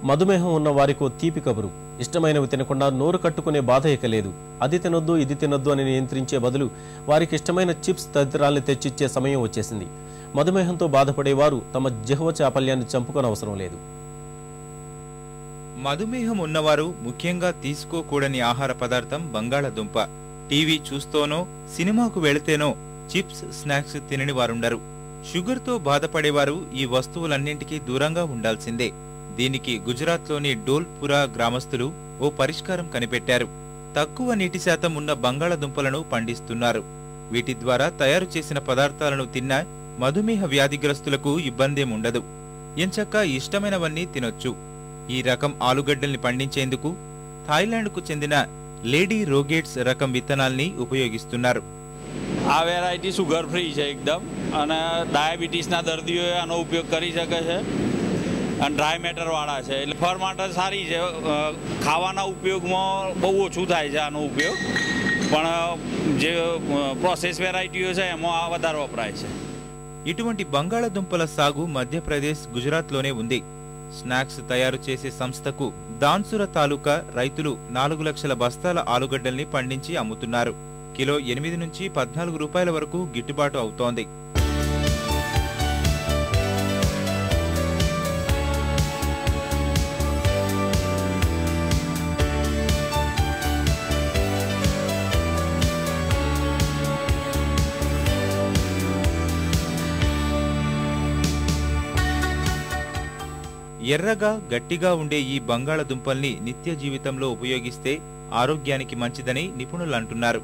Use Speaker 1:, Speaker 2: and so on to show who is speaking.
Speaker 1: మధుమేహం ఉన్న వారికో తీపి కబురు. ఇష్టమైనవి తినకుండా నోరు కట్టుకునే బాధ ఇక లేదు. అది తినొద్దు ఇది తినొద్దు అని నియంత్రించే బదులు వారికి ఇష్టమైన చిప్స్ తదితరాల్ని తెచ్చిచ్చే సమయం వచ్చేసింది. మధుమేహంతో బాధపడేవారు తమ జిహ్వ చాపల్యాన్ని చంపుకోనవసరం లేదు.
Speaker 2: మధుమేహం ఉన్నవారు ముఖ్యంగా తీసుకోకూడని ఆహార పదార్థం బంగాళదుంప. టీవీ చూస్తోనో సినిమాకు వెళితేనో చిప్స్ స్నాక్స్ తినని వారుండరు. షుగర్తో బాధపడేవారు ఈ వస్తువులన్నింటికీ దూరంగా ఉండాల్సిందే. దీనికి గుజరాత్లోని డోల్పురా గ్రామస్తులు ఓ పరిష్కారం కనిపెట్టారు. తక్కువ నీటి శాతం ఉన్న బంగాళదుంపలను పండిస్తున్నారు. వీటి ద్వారా తయారు చేసిన పదార్థాలను తిన్నా మధుమేహ వ్యాధిగ్రస్తులకు ఇబ్బందేముండదు. ఎంచక్కా ఇష్టమైనవన్నీ తినొచ్చు. ఈ రకం ఆలుగడ్డల్ని పండించేందుకు థాయిలాండ్కు చెందిన లేడీ రోగేట్స్ రకం విత్తనాల్ని ఉపయోగిస్తున్నారు.
Speaker 3: આ વેરાયટી સુગર ફ્રી છે એકદમ અને ડાયાબિટીસના દર્દીઓએ આનો ઉપયોગ કરી શકે છે અને ડ્રાય મેટરવાળા છે એટલે ફર માટે સારી છે. ખાવાના ઉપયોગમાં બહુ ઓછું થાય છે આનો ઉપયોગ, પણ જે પ્રોસેસ વેરાયટીઓ છે એમાં આ વધારે વપરાય છે.
Speaker 2: ఇటువంటి బంగాళదుంపల సాగు మధ్యప్రదేశ్, గుజరాత్లోనే ఉంది. స్నాక్స్ తయారు చేసే సంస్థకు దాన్సుర తాలూకా రైతులు 4 లక్షల బస్తాల ఆలుగడ్డల్ని పండించి అమ్ముతున్నారు. కిలో 8 నుంచి 14 రూపాయల వరకు గిట్టుబాటు అవుతోంది. ఎర్రగా గట్టిగా ఉండే ఈ బంగాళదుంపల్ని నిత్య జీవితంలో ఉపయోగిస్తే ఆరోగ్యానికి మంచిదని నిపుణులంటున్నారు.